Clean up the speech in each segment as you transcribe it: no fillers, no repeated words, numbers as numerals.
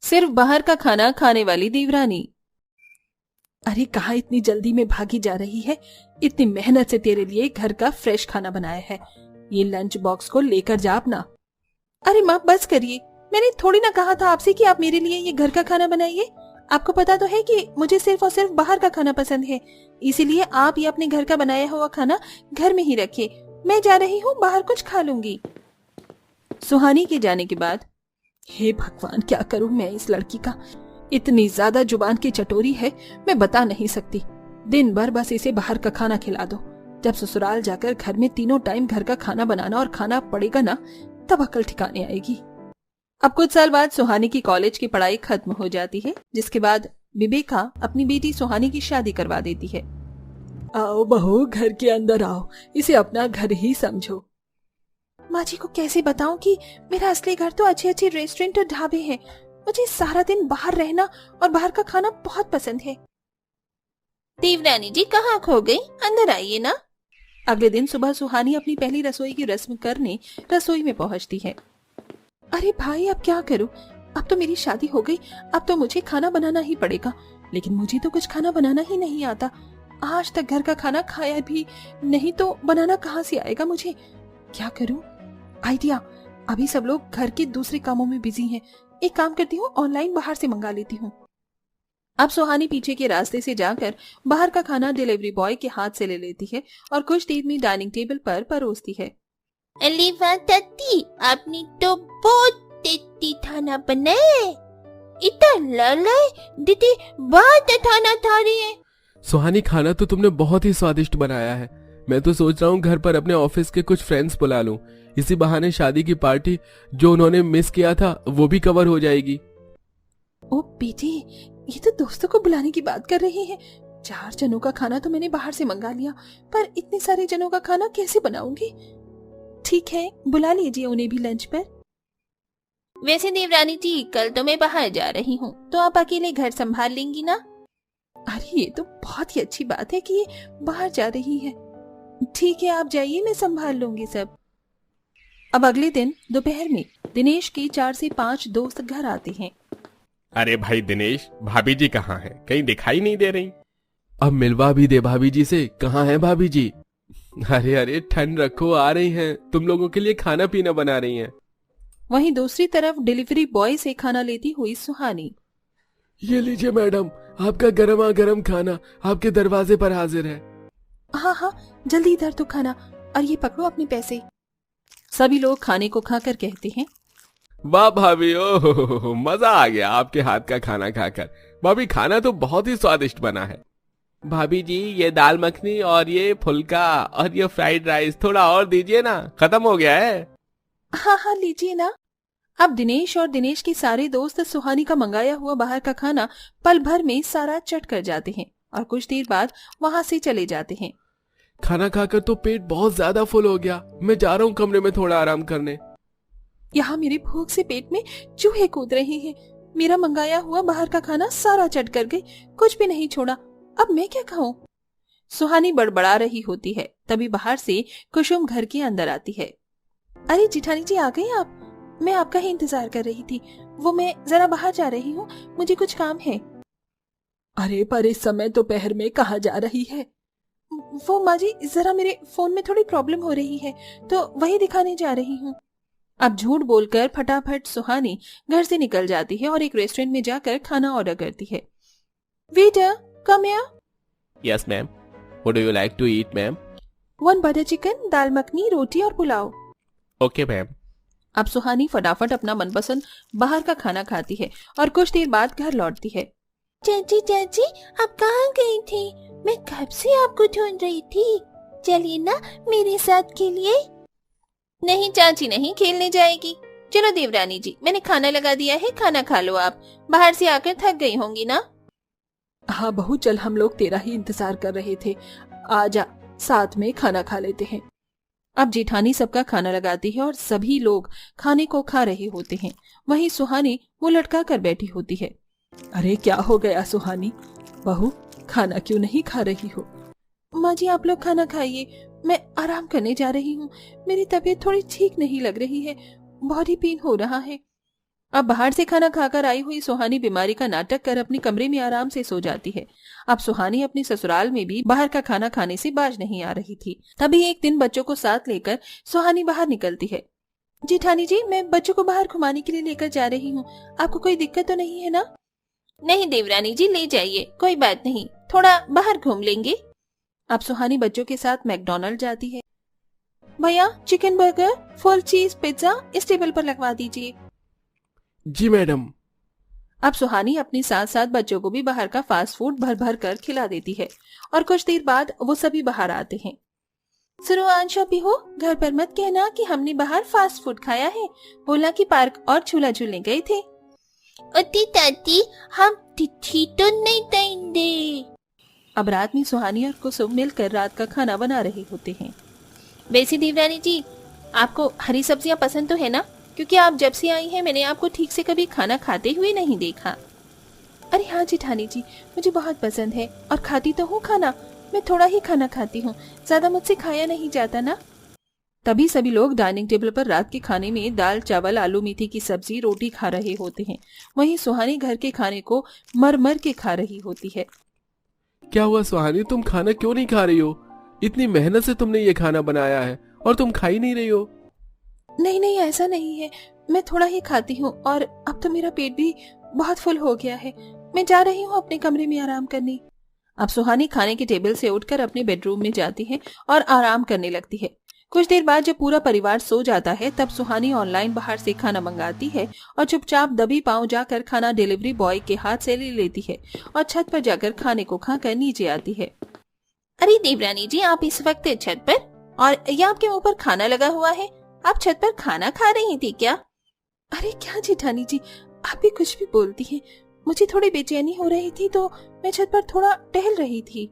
सिर्फ बाहर का खाना खाने वाली देवरानी। अरे कहाँ इतनी जल्दी में भागी जा रही है? इतनी मेहनत से तेरे लिए घर का फ्रेश खाना बनाया है, ये लंच बॉक्स को लेकर जा अपना। अरे माँ बस करिए, मैंने थोड़ी ना कहा था आपसे कि आप मेरे लिए ये घर का खाना बनाइए। आपको पता तो है कि मुझे सिर्फ और सिर्फ बाहर का खाना पसंद है, इसीलिए आप ये अपने घर का बनाया हुआ खाना घर में ही रखिए। मैं जा रही हूँ, बाहर कुछ खा लूंगी। सुहानी के जाने के बाद हे भगवान, क्या करूं मैं इस लड़की का? इतनी ज्यादा जुबान की चटोरी है, मैं बता नहीं सकती। दिन भर बस इसे बाहर का खाना खिला दो। जब ससुराल जाकर घर में तीनों टाइम घर का खाना बनाना और खाना पड़ेगा ना, तब अकल ठिकाने आएगी। अब कुछ साल बाद सुहानी की कॉलेज की पढ़ाई खत्म हो जाती है, जिसके बाद विवेका अपनी बेटी सुहानी की शादी करवा देती है। आओ बहू, घर के अंदर आओ, इसे अपना घर ही समझो। माँ जी को कैसे बताऊं कि मेरा असली घर तो अच्छे अच्छे रेस्टोरेंट और ढाबे हैं। मुझे सारा दिन बाहर रहना और बाहर का खाना बहुत पसंद है। देवरानी जी कहाँ खो गई? अंदर आइए ना। अगले दिन सुबह सुहानी अपनी पहली रसोई की रस्म करने रसोई में पहुंचती है। अरे भाई, अब क्या करूं? अब तो मेरी शादी हो गई, अब तो मुझे खाना बनाना ही पड़ेगा। लेकिन मुझे तो कुछ खाना बनाना ही नहीं आता। आज तक घर का खाना खाया भी नहीं, तो बनाना कहाँ से आएगा मुझे? क्या करूं? आइडिया! अभी सब लोग घर के दूसरे कामों में बिजी हैं। एक काम करती हूँ, ऑनलाइन बाहर से मंगा लेती हूँ। अब सुहानी पीछे के रास्ते से जाकर बाहर का खाना डिलीवरी बॉय के हाथ से ले लेती है और कुछ देर में डाइनिंग टेबल पर परोसती है। अलीवा तत्ती, आपने तो बहुत टेस्टी खाना बनाया। इतना लालाय दीदी, बहुत खाना खा रही है। सुहानी, खाना तो तुमने बहुत ही स्वादिष्ट बनाया है। मैं तो सोच रहा हूँ घर पर अपने ऑफिस के कुछ फ्रेंड्स बुला लूं। इसी बहाने शादी की पार्टी जो उन्होंने मिस किया था वो भी कवर हो जाएगी। ओ बेटी, ये तो दोस्तों को बुलाने की बात कर रही है। 4 जनों का खाना तो मैंने बाहर से मंगा लिया, पर इतने सारे जनों का खाना कैसे बनाऊंगी? ठीक है, बुला लीजिए उन्हें भी लंच पर। वैसे देवरानी जी, कल तो मैं बाहर जा रही हूँ, तो आप अकेले घर संभाल लेंगी ना? अरे ये तो बहुत ही अच्छी बात है कि ये बाहर जा रही है। ठीक है, आप जाइए, मैं संभाल लूंगी सब। अब अगले दिन दोपहर में दिनेश के 4 से 5 दोस्त घर आते हैं। अरे भाई दिनेश, भाभी जी कहाँ हैं? कहीं दिखाई नहीं दे रही। अब मिलवा भी दे भाभी जी से। कहाँ है भाभी जी? अरे अरे, ठंड रखो, आ रही हैं। तुम लोगों के लिए खाना पीना बना रही हैं। वहीं दूसरी तरफ डिलीवरी बॉय से खाना लेती हुई सुहानी। ये लीजिए मैडम, आपका गरमा गरम खाना आपके दरवाजे पर हाजिर है। हाँ हाँ, जल्दी इधर तो खाना, और ये पकड़ो अपने पैसे। सभी लोग खाने को खाकर कहते हैं, वाह भाभी, ओ मजा आ गया आपके हाथ का खाना खाकर। भाभी, खाना तो बहुत ही स्वादिष्ट बना है। भाभी जी, ये दाल मखनी और ये फुल्का और ये फ्राइड राइस थोड़ा और दीजिए ना, खत्म हो गया है। हाँ हाँ, लीजिए ना। अब दिनेश और दिनेश के सारे दोस्त सुहानी का मंगाया हुआ बाहर का खाना पल भर में सारा चट कर जाते हैं और कुछ देर बाद वहाँ से चले जाते हैं। खाना खाकर तो पेट बहुत ज्यादा फुल हो गया। मैं जा रहा हूँ कमरे में थोड़ा आराम करने। यहाँ मेरी भूख से पेट में चूहे कूद रहे हैं। मेरा मंगाया हुआ बाहर का खाना सारा चट कर गई, कुछ भी नहीं छोड़ा। अब मैं क्या खाऊं? सुहानी बड़बड़ा रही होती है, तभी बाहर से कुसुम घर के अंदर आती है। अरे जिठानी जी, आ गई आप? मैं आपका ही इंतजार कर रही थी। वो मैं जरा बाहर जा रही हूँ, मुझे कुछ काम है। अरे पर इस समय दोपहर में कहाँ जा रही है? वो माँ जी, जरा मेरे फोन में थोड़ी प्रॉब्लम हो रही है, तो वही दिखाने जा रही हूँ। अब झूठ बोलकर फटाफट सुहानी घर से निकल जाती है और एक रेस्टोरेंट में जाकर खाना ऑर्डर करती है। Waiter, come here. Yes ma'am, what do you like to eat ma'am? 1 butter chicken, दाल मखनी, रोटी और पुलाव। Okay ma'am. अब सुहानी फटाफट अपना मनपसंद बाहर का खाना खाती है और कुछ देर बाद घर लौटती है। चाची चाची, आप कहाँ गई थी? मैं कब से आपको ढूंढ रही थी। चलिए ना मेरे साथ खेलिए। नहीं चाची नहीं, खेलने जाएगी। चलो देवरानी जी, मैंने खाना लगा दिया है, खाना खा लो आप। बाहर से आकर थक गई होंगी ना? हाँ बहू, चल, हम लोग तेरा ही इंतजार कर रहे थे। आजा, साथ में खाना खा लेते हैं। अब जेठानी सबका खाना लगाती है और सभी लोग खाने को खा रहे होते हैं। वहीं सुहानी वो लटका कर बैठी होती है। अरे क्या हो गया सुहानी? बहू, खाना क्यों नहीं खा रही हो? माँ जी, आप लोग खाना खाइए, मैं आराम करने जा रही हूँ। मेरी तबीयत थोड़ी ठीक नहीं लग रही है, बॉडी पेन हो रहा है। अब बाहर से खाना खाकर आई हुई सुहानी बीमारी का नाटक कर अपने कमरे में आराम से सो जाती है। अब सुहानी अपने ससुराल में भी बाहर का खाना खाने से बाज नहीं आ रही थी। तभी एक दिन बच्चों को साथ लेकर सुहानी बाहर निकलती है। जेठानी जी, मैं बच्चों को बाहर घुमाने के लिए लेकर जा रही हूँ, आपको कोई दिक्कत तो नहीं है ना? नहीं देवरानी जी, ले जाइए, कोई बात नहीं, थोड़ा बाहर घूम लेंगे। अब सुहानी बच्चों के साथ मैकडॉनल्ड जाती है। भैया, चिकन बर्गर, फुल चीज पिज्जा इस टेबल पर लगवा दीजिए। जी मैडम। अब सुहानी अपने साथ साथ बच्चों को भी बाहर का फास्ट फूड भर भर कर खिला देती है और कुछ देर बाद वो सभी बाहर आते हैं। सुनो आंशा भी हो, घर पर मत कहना कि हमने बाहर फास्ट फूड खाया है, बोला कि पार्क और झूला झूलने गए थे। अति ताती, हम तिथि तो नहीं देंगे। अब रात में सुहानी और कुसुम मिलकर रात का खाना बना रहे होते हैं। वैसे देवरानी जी, आपको हरी सब्जियां पसंद तो है ना? क्योंकि आप जब से आई हैं मैंने आपको ठीक से कभी खाना खाते हुए नहीं देखा। अरे हाँ जेठानी जी, मुझे बहुत पसंद है और खाती तो हूँ खाना, मैं थोड़ा ही खाना खाती हूँ, ज्यादा मुझसे खाया नहीं जाता ना। तभी सभी लोग डाइनिंग टेबल पर रात के खाने में दाल चावल आलू मेथी की सब्जी रोटी खा रहे होते हैं। वहीं सुहानी घर के खाने को मर मर के खा रही होती है। क्या हुआ सुहानी, तुम खाना क्यों नहीं खा रही हो? इतनी मेहनत से तुमने ये खाना बनाया है और तुम खा ही नहीं रही हो। नहीं नहीं, ऐसा नहीं है, मैं थोड़ा ही खाती हूँ और अब तो मेरा पेट भी बहुत फुल हो गया है, मैं जा रही हूँ अपने कमरे में आराम करने। अब सुहानी खाने के टेबल से उठकर अपने बेडरूम में जाती है और आराम करने लगती है। कुछ देर बाद जब पूरा परिवार सो जाता है तब सुहानी ऑनलाइन बाहर से खाना मंगाती है और चुपचाप दबी पांव जाकर खाना डिलीवरी बॉय के हाथ से ले लेती है और छत पर जाकर खाने को खाकर नीचे आती है। अरे देवरानी जी, आप इस वक्त छत पर, और ये आपके मुंह पर खाना लगा हुआ है, आप छत पर खाना खा रही थी क्या? अरे क्या जेठानी जी, आप भी कुछ भी बोलती हैं, मुझे थोड़ी बेचैनी हो रही थी तो मैं छत पर थोड़ा टहल रही थी।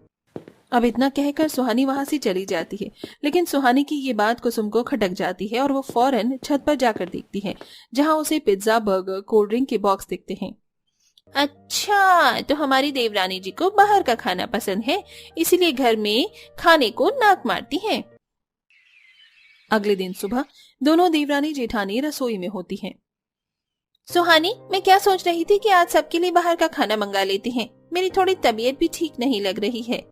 अब इतना कहकर सुहानी वहां से चली जाती है, लेकिन सुहानी की ये बात कुसुम को खटक जाती है और वो फौरन छत पर जाकर देखती है, जहां उसे पिज्जा बर्गर कोल्ड ड्रिंक के बॉक्स दिखते हैं। अच्छा, तो हमारी देवरानी जी को बाहर का खाना पसंद है, इसीलिए घर में खाने को नाक मारती हैं। अगले दिन सुबह दोनों देवरानी जेठानी रसोई में होती हैं। सुहानी, मैं क्या सोच रही थी कि आज सबके लिए बाहर का खाना मंगा लेते हैं, मेरी थोड़ी तबीयत भी ठीक नहीं लग रही है।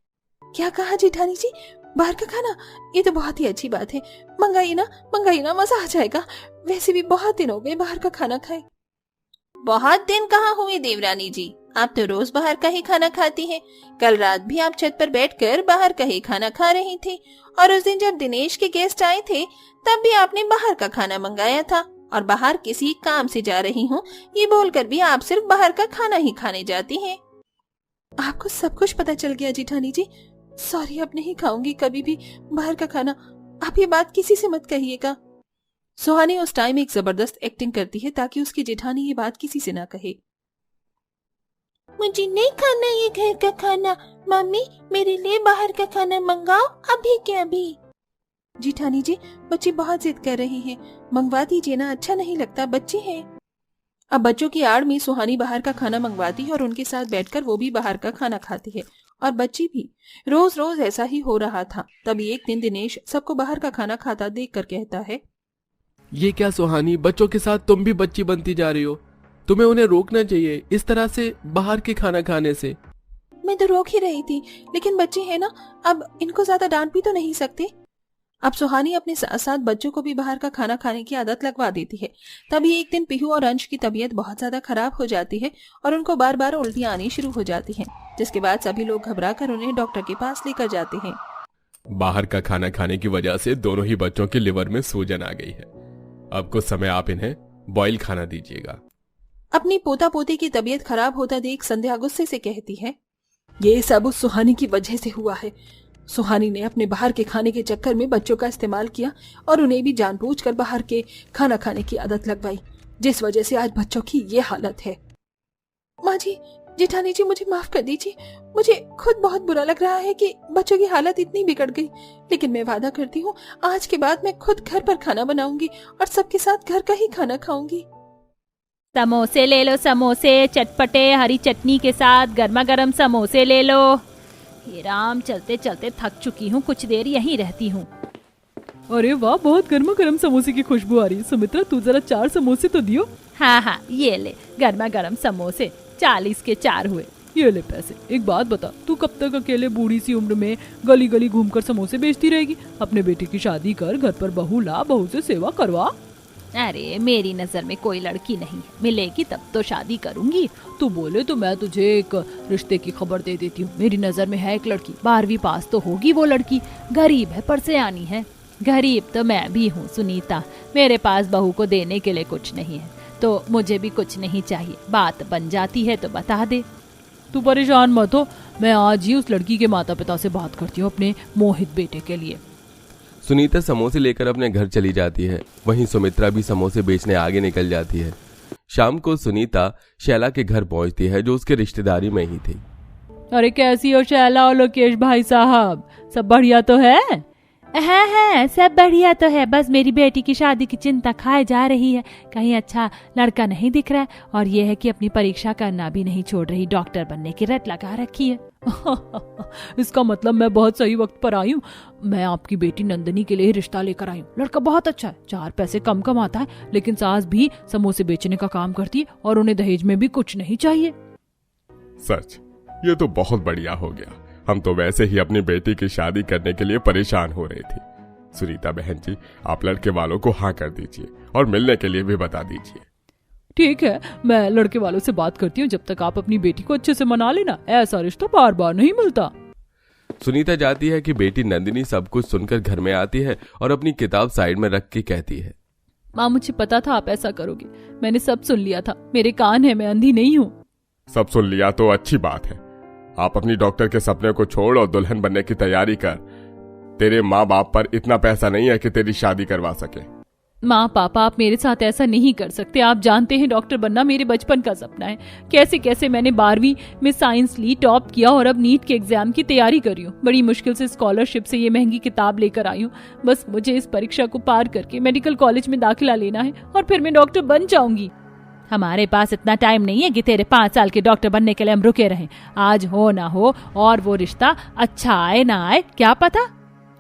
क्या कहा जेठानी जी, बाहर का खाना? ये तो बहुत ही अच्छी बात है, मंगाइए ना, मजा आ जाएगा। वैसे भी बहुत दिन हो गए बाहर का खाना खाए। बहुत दिन कहाँ हुए देवरानी जी, आप तो रोज बाहर का ही खाना खाती हैं। कल रात भी आप छत पर बैठकर बाहर का ही खाना खा रही थी, और उस दिन जब दिनेश के गेस्ट आए थे तब भी आपने बाहर का खाना मंगाया था, और बाहर किसी काम से जा रही हूँ ये बोलकर भी आप सिर्फ बाहर का खाना ही खाने जाती हैं। आपको सब कुछ पता चल गया जेठानी जी, सॉरी, अब नहीं खाऊंगी कभी भी बाहर का खाना, आप ये बात किसी से मत कहिएगा। सुहानी उस टाइम एक जबरदस्त एक्टिंग करती है ताकि उसकी जेठानी ये बात किसी से ना कहे। मुझे नहीं खाना ये घर का खाना, मम्मी मेरे लिए बाहर का खाना मंगाओ अभी के अभी। जेठानी जी, बच्चे बहुत जिद कर रहे हैं, मंगवा दीजिए ना, अच्छा नहीं लगता, बच्चे हैं। अब बच्चों की आड़ में सुहानी बाहर का खाना मंगवाती है और उनके साथ बैठकर वो भी बाहर का खाना खाती है, और बच्ची भी। रोज रोज ऐसा ही हो रहा था। तभी एक दिन दिनेश सबको बाहर का खाना खाता देखकर कहता है, ये क्या सुहानी, बच्चों के साथ तुम भी बच्ची बनती जा रही हो, तुम्हें उन्हें रोकना चाहिए इस तरह से बाहर के खाना खाने से। मैं तो रोक ही रही थी, लेकिन बच्चे हैं ना, अब इनको ज्यादा डांट भी तो नहीं सकते। अब सुहानी अपने साथ साथ बच्चों को भी बाहर का खाना खाने की आदत लगवा देती है। तभी एक दिन पीहू और अंश की तबीयत बहुत ज्यादा खराब हो जाती है और उनको बार बार उल्टियां आनी शुरू हो जाती हैं, जिसके बाद सभी लोग घबराकर उन्हें डॉक्टर के पास लेकर जाते हैं। बाहर का खाना खाने की वजह से दोनों ही बच्चों के लिवर में सूजन आ गई है। अब कुछ समय आप इन्हें बॉयल खाना दीजिएगा। अपनी पोता पोती की तबीयत खराब होता देख संध्या गुस्से से कहती है, ये सब उस सुहानी की वजह से हुआ है। सुहानी ने अपने बाहर के खाने के चक्कर में बच्चों का इस्तेमाल किया और उन्हें भी जानबूझकर बाहर के खाना खाने की आदत लगवाई, जिस वजह से आज बच्चों की ये हालत है। माँ जी, जेठानी जी, मुझे माफ कर दीजिए, मुझे खुद बहुत बुरा लग रहा है कि बच्चों की हालत इतनी बिगड़ गई, लेकिन मैं वादा करती हूँ आज के बाद मैं खुद घर पर खाना बनाऊंगी और सबके साथ घर का ही खाना खाऊंगी। समोसे ले लो, समोसे चटपटे हरी चटनी के साथ गर्मा गर्म समोसे ले लो। हे राम, चलते चलते थक चुकी हूँ, कुछ देर यहीं रहती हूँ। अरे वाह, बहुत गर्मा गर्म समोसे की खुशबू आ रही है। सुमित्रा, तू जरा 4 समोसे तो दियो। हाँ हाँ, ये ले गर्मा गर्म समोसे, 40 के 4 हुए। ये ले पैसे। एक बात बता, तू कब तक अकेले बूढ़ी सी उम्र में गली गली घूमकर समोसे बेचती रहेगी? अपने बेटे की शादी कर, घर पर बहू ला, बहू से सेवा करवा। अरे मेरी नजर में कोई लड़की नहीं है, मिलेगी तब तो शादी करूंगी। तू बोले तो मैं तुझे एक रिश्ते की खबर दे देती हूँ। मेरी नजर में है एक लड़की, 12वीं पास तो होगी वो लड़की, गरीब है पर सयानी है। गरीब तो मैं भी हूँ सुनीता, मेरे पास बहू को देने के लिए कुछ नहीं है, तो मुझे भी कुछ नहीं चाहिए। बात बन जाती है तो बता दे। तू परेशान मत हो, मैं आज ही उस लड़की के माता पिता से बात करती हूँ अपने मोहित बेटे के लिए। सुनीता समोसे लेकर अपने घर चली जाती है। वहीं सुमित्रा भी समोसे बेचने आगे निकल जाती है। शाम को सुनीता शैला के घर पहुंचती है, जो उसके रिश्तेदारी में ही थी। अरे कैसी हो शैला और लोकेश भाई साहब, सब बढ़िया तो है? है, सब बढ़िया तो है, बस मेरी बेटी की शादी की चिंता खाए जा रही है। कहीं अच्छा लड़का नहीं दिख रहा है, और ये है कि अपनी परीक्षा करना भी नहीं छोड़ रही, डॉक्टर बनने की रट लगा रखी है। इसका मतलब मैं बहुत सही वक्त पर आई हूँ। मैं आपकी बेटी नंदिनी के लिए रिश्ता लेकर आई हूँ। लड़का बहुत अच्छा है, 4 पैसे कम कमाता है, लेकिन सास भी समोसे बेचने का काम करती है और उन्हें दहेज में भी कुछ नहीं चाहिए। सच, ये तो बहुत बढ़िया हो गया। हम तो वैसे ही अपनी बेटी की शादी करने के लिए परेशान हो रही थी। सुनीता बहन जी, आप लड़के वालों को हाँ कर दीजिए और मिलने के लिए भी बता दीजिए। ठीक है, मैं लड़के वालों से बात करती हूँ। जब तक आप अपनी बेटी को अच्छे से मना लेना, ऐसा रिश्ता बार बार नहीं मिलता। सुनीता जाती है कि बेटी नंदिनी सब कुछ सुनकर घर में आती है और अपनी किताब साइड में रख के कहती है, माँ, मुझे पता था आप ऐसा करोगे। मैंने सब सुन लिया था, मेरे कान है, मैं अंधी नहीं हूँ। सब सुन लिया तो अच्छी बात है। आप अपनी डॉक्टर के सपने को छोड़ और दुल्हन बनने की तैयारी कर। तेरे माँ बाप पर इतना पैसा नहीं है कि तेरी शादी करवा सके। माँ पापा, आप मेरे साथ ऐसा नहीं कर सकते। आप जानते हैं डॉक्टर बनना मेरे बचपन का सपना है। कैसे कैसे मैंने 12वीं में साइंस ली, टॉप किया और अब नीट के एग्जाम की तैयारी कर रही हूँ। बड़ी मुश्किल से स्कॉलरशिप से ये महंगी किताब लेकर आई हूँ। बस मुझे इस परीक्षा को पार करके मेडिकल कॉलेज में दाखिला लेना है और फिर मैं डॉक्टर बन जाऊंगी। हमारे पास इतना टाइम नहीं है कि तेरे 5 साल के डॉक्टर बनने के लिए हम रुके रहें। आज हो ना हो, और वो रिश्ता अच्छा आए ना आए क्या पता।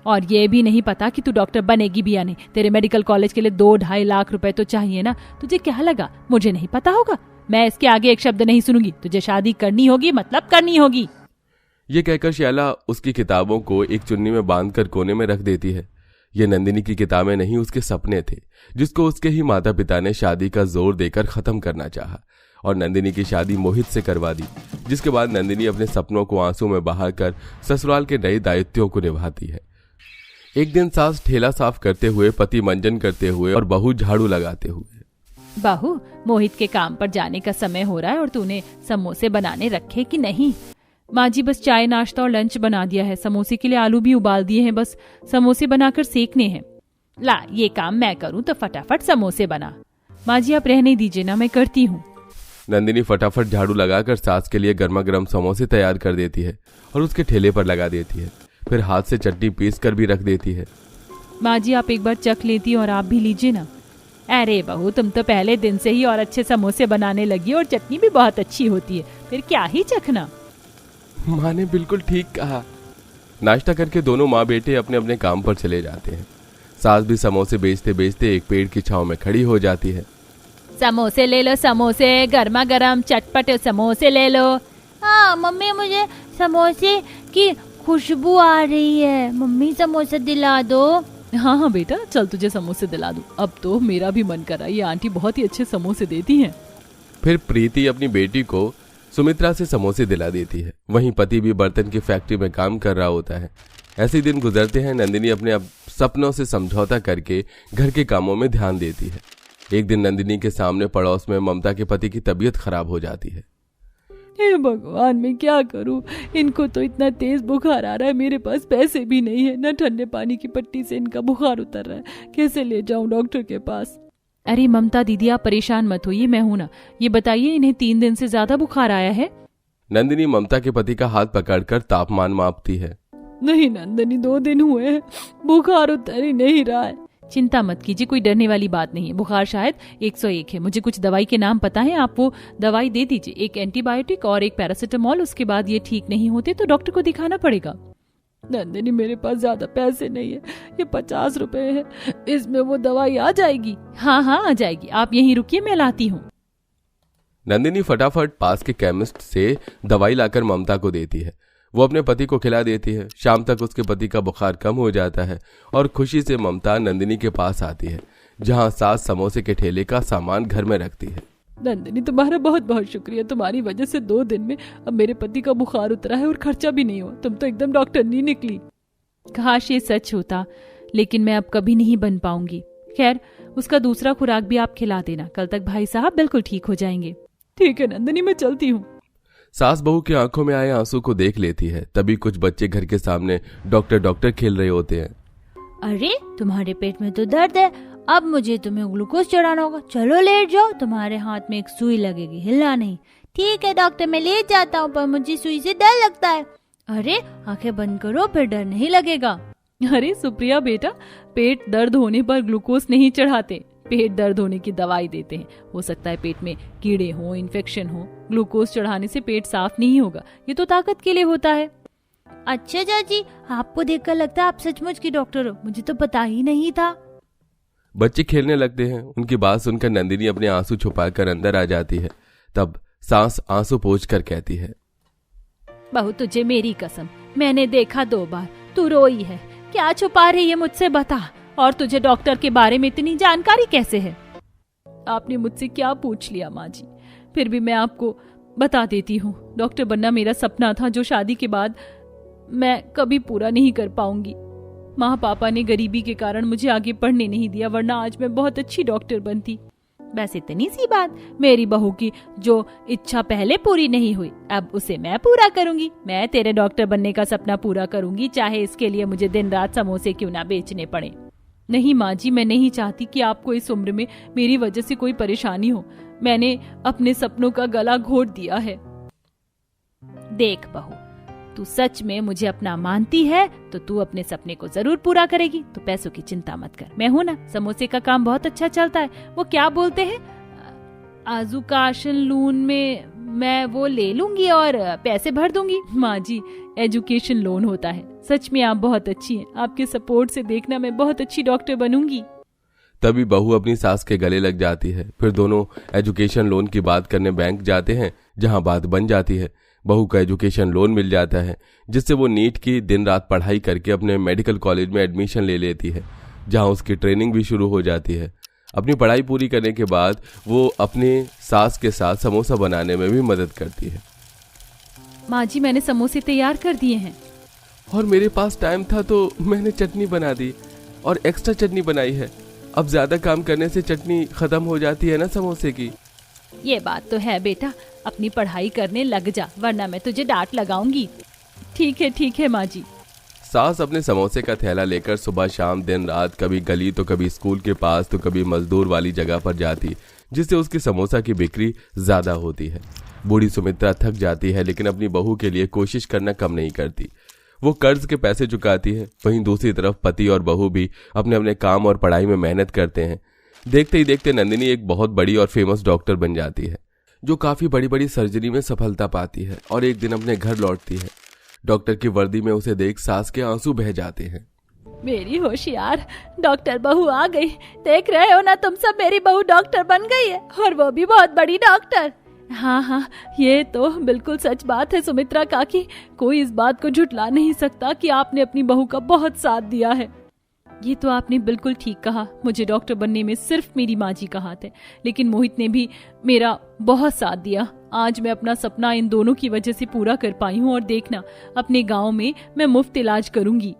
और ये भी नहीं पता कि तू डॉक्टर बनेगी भी या नहीं। तेरे मेडिकल कॉलेज के लिए 2-2.5 लाख रुपए तो चाहिए ना। तुझे क्या लगा मुझे नहीं पता होगा? मैं इसके आगे एक शब्द नहीं सुनूंगी। तुझे शादी करनी होगी, मतलब करनी होगी। ये कहकर शैला उसकी किताबों को एक चुन्नी में बांधकर कोने में रख देती है। ये नंदिनी की किताबें नहीं, उसके सपने थे, जिसको उसके ही माता पिता ने शादी का जोर देकर खत्म करना चाहा और नंदिनी की शादी मोहित से करवा दी। जिसके बाद नंदिनी अपने सपनों को आंसू में बहाकर ससुराल के नए दायित्वों को निभाती है। एक दिन सास ठेला साफ करते हुए, पति मंजन करते हुए और बहू झाड़ू लगाते हुए, बहू, मोहित के काम पर जाने का समय हो रहा है और तूने समोसे बनाने रखे कि नहीं? माँ जी, बस चाय नाश्ता और लंच बना दिया है। समोसे के लिए आलू भी उबाल दिए हैं, बस समोसे बनाकर सेकने हैं। ला, ये काम मैं करूं तो फटाफट समोसे बना। माँ जी, आप रहने दीजिए ना, मैं करती हूँ। नंदिनी फटाफट झाड़ू लगाकर सास के लिए गर्मा गर्म समोसे तैयार कर देती है और उसके ठेले पर लगा देती है। फिर हाथ से चटनी पीस कर भी रख देती है। माँ जी, आप एक बार चख लेती और आप भी लीजिए ना। अरे बहू, तुम तो पहले दिन से ही और अच्छे समोसे बनाने लगी और चटनी भी बहुत अच्छी होती है, फिर क्या ही चखना। माँ ने बिल्कुल ठीक कहा। नाश्ता करके दोनों माँ बेटे अपने अपने काम पर चले जाते हैं। सास भी समोसे बेचते बेचते एक पेड़ की छांव में खड़ी हो जाती है। समोसे ले लो, समोसे, गर्मा गर्म चटपटे समोसे ले लो। हाँ मम्मी, मुझे समोसे की खुशबू आ रही है। मम्मी, समोसे दिला दो। हाँ हाँ बेटा, चल तुझे समोसे दिला दूं। अब तो मेरा भी मन कर रहा है, ये आंटी बहुत ही अच्छे समोसे देती हैं। फिर प्रीति अपनी बेटी को सुमित्रा से समोसे दिला देती है। वहीं पति भी बर्तन की फैक्ट्री में काम कर रहा होता है। ऐसे दिन गुजरते हैं। नंदिनी अपने सपनों से समझौता करके घर के कामों में ध्यान देती है। एक दिन नंदिनी के सामने पड़ोस में ममता के पति की तबीयत खराब हो जाती है। हे भगवान, मैं क्या करूं? इनको तो इतना तेज बुखार आ रहा है, मेरे पास पैसे भी नहीं है। न ठंडे पानी की पट्टी से इनका बुखार उतर रहा है। कैसे ले जाऊं डॉक्टर के पास? अरे ममता दीदी, आप परेशान मत होइए, मैं हूं ना। ये बताइए, इन्हें 3 दिन से ज्यादा बुखार आया है? नंदिनी ममता के पति का हाथ पकड़कर तापमान मापती है। नहीं नंदिनी, 2 दिन हुए हैं, बुखार उतर ही नहीं रहा है। चिंता मत कीजिए, कोई डरने वाली बात नहीं है। बुखार शायद 101 है। मुझे कुछ दवाई के नाम पता है, आप वो दवाई दे दीजिए, एक एंटीबायोटिक और एक पैरासिटामोल। उसके बाद ये ठीक नहीं होते तो डॉक्टर को दिखाना पड़ेगा। नंदिनी मेरे पास ज्यादा पैसे नहीं है, ये 50 रुपए है, इसमें वो दवाई आ जाएगी? हाँ हाँ आ जाएगी, आप यहीं रुकिए, मैं लाती हूँ। नंदिनी फटाफट पास के केमिस्ट से दवाई लाकर ममता को देती है। वो अपने पति को खिला देती है। शाम तक उसके पति का बुखार कम हो जाता है और खुशी से ममता नंदिनी के पास आती है, जहाँ सास समोसे के ठेले का सामान घर में रखती है। नंदिनी तुम्हारा बहुत बहुत शुक्रिया, तुम्हारी वजह से 2 दिन में अब मेरे पति का बुखार उतरा है और खर्चा भी नहीं हुआ। तुम तो एकदम डॉक्टर नहीं निकली। काश ये सच होता, लेकिन मैं अब कभी नहीं बन पाऊंगी। खैर उसका दूसरा खुराक भी आप खिला देना, कल तक भाई साहब बिल्कुल ठीक हो जाएंगे। ठीक है नंदिनी, मैं चलती हूँ। सास बहू की आंखों में आए आंसू को देख लेती है। तभी कुछ बच्चे घर के सामने डॉक्टर डॉक्टर खेल रहे होते हैं। अरे तुम्हारे पेट में तो दर्द है, अब मुझे तुम्हें ग्लूकोज चढ़ाना होगा। चलो लेट जाओ, तुम्हारे हाथ में एक सुई लगेगी, हिलना नहीं। ठीक है डॉक्टर, मैं लेट जाता हूँ, पर मुझे सुई से डर लगता है। अरे आंखें बंद करो, फिर डर नहीं लगेगा। अरे सुप्रिया बेटा, पेट दर्द होने पर ग्लूकोज नहीं चढ़ाते, पेट दर्द होने की दवाई देते हैं। हो सकता है पेट में कीड़े हो, इन्फेक्शन हो। ग्लूकोज चढ़ाने से पेट साफ नहीं होगा, ये तो ताकत के लिए होता है। अच्छा चाची, आपको देखकर लगता है आप सचमुच की डॉक्टर हो, मुझे तो पता ही नहीं था। बच्चे खेलने लगते हैं। उनकी बात सुनकर नंदिनी अपने आंसू छुपाकर अंदर आ जाती है। तब सास आंसू पोंछकर कहती है, बहू तुझे मेरी कसम, मैंने देखा 2 बार, तू रोई है। क्या छुपा रही है मुझसे, बता। और तुझे डॉक्टर के बारे में इतनी जानकारी कैसे है? आपने मुझसे क्या पूछ लिया माँ जी, फिर भी मैं आपको बता देती हूँ। डॉक्टर बनना मेरा सपना था, जो शादी के बाद मैं कभी पूरा नहीं कर पाऊंगी। माँ पापा ने गरीबी के कारण मुझे आगे पढ़ने नहीं दिया, वरना आज मैं बहुत अच्छी डॉक्टर बनती। बस इतनी सी बात, मेरी बहू की जो इच्छा पहले पूरी नहीं हुई, अब उसे मैं पूरा करूंगी। मैं तेरे डॉक्टर बनने का सपना पूरा करूंगी, चाहे इसके लिए मुझे दिन रात समोसे क्यों ना बेचने पड़े। नहीं माँ जी, मैं नहीं चाहती कि आपको इस उम्र में मेरी वजह से कोई परेशानी हो। मैंने अपने सपनों का गला घोट दिया है। देख बहू, तू सच में मुझे अपना मानती है तो तू अपने सपने को जरूर पूरा करेगी। तो पैसों की चिंता मत कर, मैं हूं ना। समोसे का काम बहुत अच्छा चलता है। वो क्या बोलते हैं, आजुकाशन लोन में मैं वो ले लूंगी और पैसे भर दूंगी। माँ जी, एजुकेशन लोन होता है। सच में आप बहुत अच्छी हैं, आपके सपोर्ट से देखना मैं बहुत अच्छी डॉक्टर बनूंगी। तभी बहू अपनी सास के गले लग जाती है। फिर दोनों एजुकेशन लोन की बात करने बैंक जाते हैं, जहां बात बन जाती है। बहू का एजुकेशन लोन मिल जाता है, जिससे वो नीट की दिन रात पढ़ाई करके अपने मेडिकल कॉलेज में एडमिशन ले लेती है, जहां उसकी ट्रेनिंग भी शुरू हो जाती है। अपनी पढ़ाई पूरी करने के बाद वो अपने सास के साथ समोसा बनाने में भी मदद करती है। माँ जी, मैंने समोसे तैयार कर दिए हैं। और मेरे पास टाइम था तो मैंने चटनी बना दी और एक्स्ट्रा चटनी बनाई है। अब ज्यादा काम करने से चटनी खत्म हो जाती है ना समोसे की। ये बात तो है बेटा, अपनी पढ़ाई करने लग जा, वरना मैं तुझे डांट लगाऊंगी। ठीक है माँ जी। सास अपने समोसे का थैला लेकर सुबह शाम दिन रात कभी गली तो कभी स्कूल के पास तो कभी मजदूर वाली जगह पर जाती, जिससे उसकी समोसा की बिक्री ज्यादा होती है। बूढ़ी सुमित्रा थक जाती है, लेकिन अपनी बहू के लिए कोशिश करना कम नहीं करती। वो कर्ज के पैसे चुकाती है। वहीं दूसरी तरफ पति और बहू भी अपने अपने काम और पढ़ाई में मेहनत करते हैं। देखते ही देखते नंदिनी एक बहुत बड़ी और फेमस डॉक्टर बन जाती है, जो काफी बड़ी बड़ी सर्जरी में सफलता पाती है और एक दिन अपने घर लौटती है। डॉक्टर की वर्दी में उसे देख सास के आंसू बह जाते हैं। मेरी होशियार डॉक्टर बहू आ गई। देख रहे हो ना तुम सब, मेरी बहू डॉक्टर बन गई है, और वो भी बहुत बड़ी डॉक्टर। हाँ, ये तो बिल्कुल सच बात है सुमित्रा काकी। कोई इस बात को झुठला नहीं सकता कि आपने अपनी बहू का बहुत साथ दिया है। ये तो आपने बिल्कुल ठीक कहा। मुझे डॉक्टर बनने में सिर्फ मेरी माँ जी का हाथ है, लेकिन मोहित ने भी मेरा बहुत साथ दिया। आज मैं अपना सपना इन दोनों की वजह से पूरा कर पाई हूँ, और देखना अपने गांव में मैं मुफ्त इलाज करूंगी।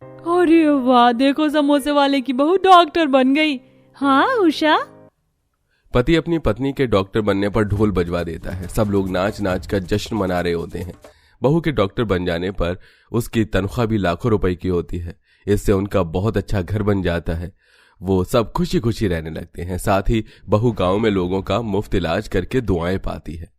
अरे वाह, देखो समोसे वाले की बहू डॉक्टर बन गई। हाँ उषा। पति अपनी पत्नी के डॉक्टर बनने पर ढोल बजवा देता है। सब लोग नाच नाच कर जश्न मना रहे होते हैं। बहू के डॉक्टर बन जाने पर उसकी तनख्वाह भी लाखों रुपए की होती है। इससे उनका बहुत अच्छा घर बन जाता है। वो सब खुशी खुशी रहने लगते हैं। साथ ही बहू गांव में लोगों का मुफ्त इलाज करके दुआएं पाती है।